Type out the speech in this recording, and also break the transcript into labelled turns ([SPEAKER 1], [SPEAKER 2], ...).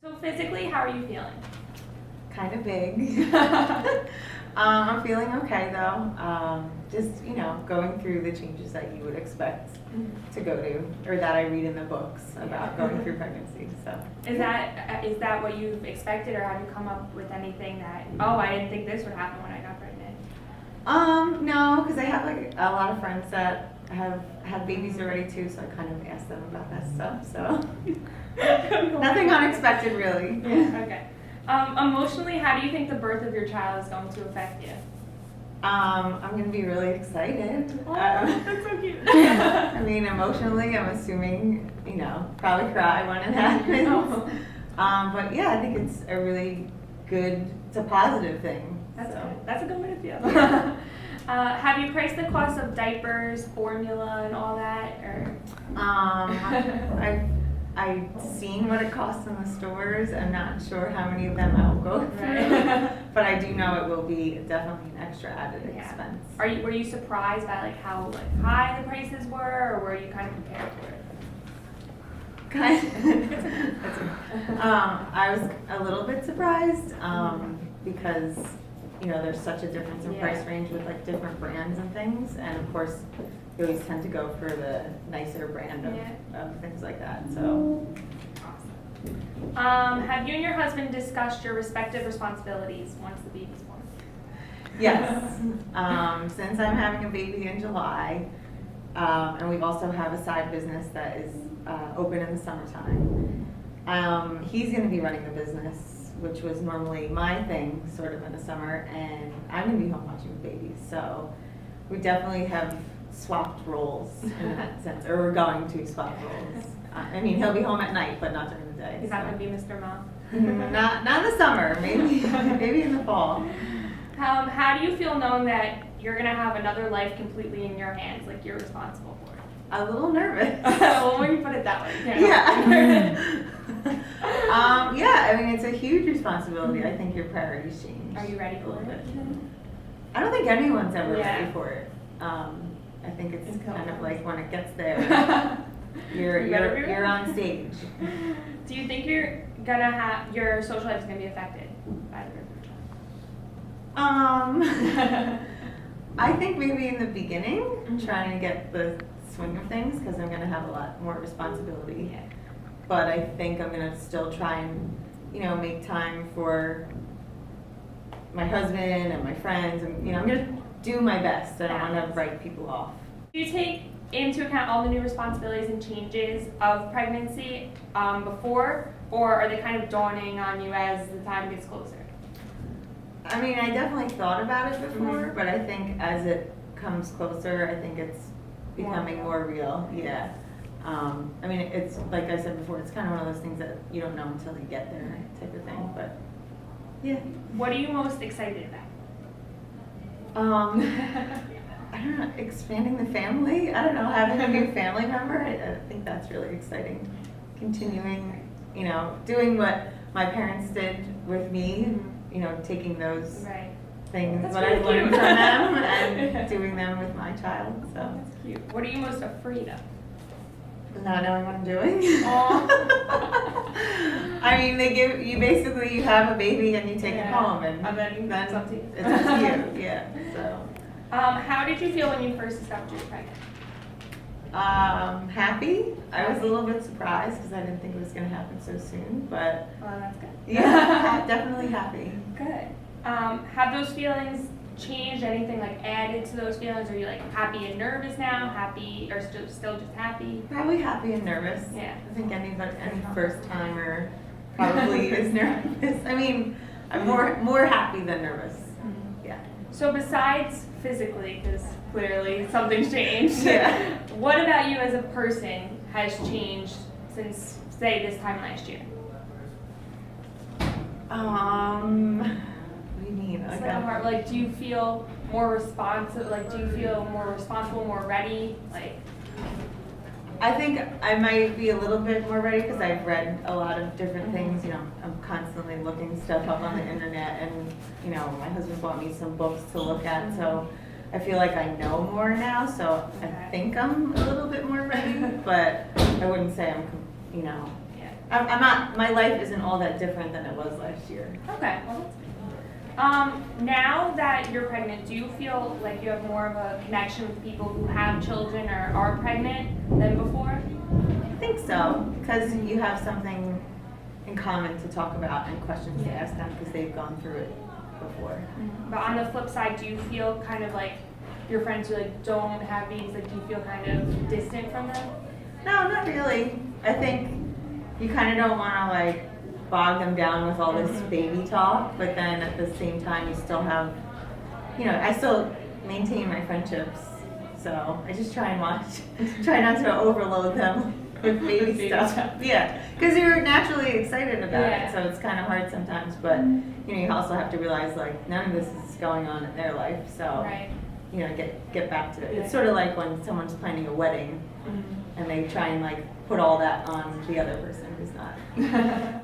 [SPEAKER 1] So physically, how are you feeling?
[SPEAKER 2] Kind of big. I'm feeling okay though. Just, going through the changes that you would expect to go to, or that I read in the books about going through pregnancy. So
[SPEAKER 1] Is that what you've expected, or have you come up with anything that, oh, I didn't think this would happen when I got pregnant?
[SPEAKER 2] No, because I have like a lot of friends that have had babies already too, so I kind of asked them about that stuff. So nothing unexpected really.
[SPEAKER 1] Yeah. Okay. Emotionally, how do you think the birth of your child is going to affect you?
[SPEAKER 2] I'm going to be really excited.
[SPEAKER 1] Oh, that's so cute.
[SPEAKER 2] I mean, emotionally, I'm assuming, probably cry when it happens.
[SPEAKER 1] Oh.
[SPEAKER 2] But yeah, I think it's a really good, it's a positive thing.
[SPEAKER 1] That's
[SPEAKER 2] so.
[SPEAKER 1] good. That's a good way to feel. Have you priced the cost of diapers, formula, and all that, or?
[SPEAKER 2] I've seen what it costs in the stores. I'm not sure how many of them I'll go through,
[SPEAKER 1] Right.
[SPEAKER 2] but I do know it will be definitely an extra added expense.
[SPEAKER 1] Were you surprised by how high the prices were, or were you kind of prepared for it?
[SPEAKER 2] I was a little bit surprised because there's such a difference in price range with different brands and things, and of course you always tend to go for the nicer brand of things like that. So
[SPEAKER 1] awesome. Have you and your husband discussed your respective responsibilities once the baby's born?
[SPEAKER 2] Yes. Since I'm having a baby in July, and we also have a side business that is open in the summertime, he's going to be running the business, which was normally my thing sort of in the summer, and I'm going to be home watching the baby. So we definitely have swapped roles in that sense, or we're going to swap roles. I mean, he'll be home at night, but not during the day.
[SPEAKER 1] He's not going to be Mr. Mom?
[SPEAKER 2] Not in the summer, maybe in the fall.
[SPEAKER 1] How do you feel knowing that you're going to have another life completely in your hands, like you're responsible for it?
[SPEAKER 2] A little nervous.
[SPEAKER 1] Well, when you put it that way.
[SPEAKER 2] Yeah. Yeah, I mean, it's a huge responsibility. I think your priorities change.
[SPEAKER 1] Are you ready
[SPEAKER 2] a
[SPEAKER 1] for
[SPEAKER 2] little
[SPEAKER 1] it?
[SPEAKER 2] bit? I don't think anyone's ever
[SPEAKER 1] Yeah.
[SPEAKER 2] ready for it. I think it's
[SPEAKER 1] It's
[SPEAKER 2] kind of
[SPEAKER 1] cool.
[SPEAKER 2] like when it gets there, you're on stage.
[SPEAKER 1] Do you think you're gonna have your social life is gonna be affected by the birth of your child?
[SPEAKER 2] I think maybe in the beginning, trying to get the swing of things, because I'm going to have a lot more responsibility.
[SPEAKER 1] Yeah.
[SPEAKER 2] But I think I'm going to still try and, make time for my husband and my friends, and I'm going to do my best. I don't want to write people off.
[SPEAKER 1] Do you take into account all the new responsibilities and changes of pregnancy before, or are they kind of dawning on you as the time gets closer?
[SPEAKER 2] I mean, I definitely thought about it before, but I think as it comes closer, I think it's becoming more real. Yeah. I mean, it's like I said before, it's kind of one of those things that you don't know until you get there, type of thing. But yeah.
[SPEAKER 1] What are you most excited about?
[SPEAKER 2] I don't know, expanding the family. I don't know, having a new family member. I think that's really exciting. Continuing, doing what my parents did with me. Taking those things,
[SPEAKER 1] That's
[SPEAKER 2] what
[SPEAKER 1] really
[SPEAKER 2] I learned
[SPEAKER 1] cute.
[SPEAKER 2] from them, and doing them with my child. So
[SPEAKER 1] That's cute. What are you most afraid of?
[SPEAKER 2] not knowing what I'm doing.
[SPEAKER 1] Aw.
[SPEAKER 2] I mean, you have a baby and you take it home, and
[SPEAKER 1] then it's up to you.
[SPEAKER 2] It's up to you. Yeah. So.
[SPEAKER 1] How did you feel when you first discovered you were pregnant?
[SPEAKER 2] Happy. I was a little bit surprised because I didn't think it was going to happen so soon, but
[SPEAKER 1] Well, that's good.
[SPEAKER 2] yeah, definitely happy.
[SPEAKER 1] Good. Have those feelings changed? Anything added to those feelings? Are you happy and nervous now? Happy or still just happy?
[SPEAKER 2] Probably happy and nervous.
[SPEAKER 1] Yeah.
[SPEAKER 2] I think any first timer probably is nervous. I mean, I'm more happy than nervous. Yeah.
[SPEAKER 1] So besides physically, because clearly something's changed.
[SPEAKER 2] Yeah.
[SPEAKER 1] What about you as a person has changed since, say, this time last year?
[SPEAKER 2] What do you mean?
[SPEAKER 1] It's hard. Do you feel more responsive? Do you feel more responsible, more ready?
[SPEAKER 2] I think I might be a little bit more ready because I've read a lot of different things. I'm constantly looking stuff up on the internet, and my husband bought me some books to look at, so I feel like I know more now. So I think I'm a little bit more ready, but I wouldn't say I'm, I'm not, my life isn't all that different than it was last year.
[SPEAKER 1] Okay, well, that's good. Now that you're pregnant, do you feel like you have more of a connection with people who have children or are pregnant than before?
[SPEAKER 2] I think so, because you have something in common to talk about and questions to ask them because they've gone through it before.
[SPEAKER 1] But on the flip side, do you feel kind of like your friends who like don't have babies, like do you feel kind of distant from them?
[SPEAKER 2] No, not really. I think you kind of don't want to like bog them down with all this baby talk, but then at the same time you still have, I still maintain my friendships. So I just try and try not to overload them with baby stuff. Yeah, because you're naturally excited about it, so it's kind of hard sometimes. But you also have to realize like none of this is going on in their life, so get back to it. It's sort of like when someone's planning a wedding and they try and like put all that on the other person who's not.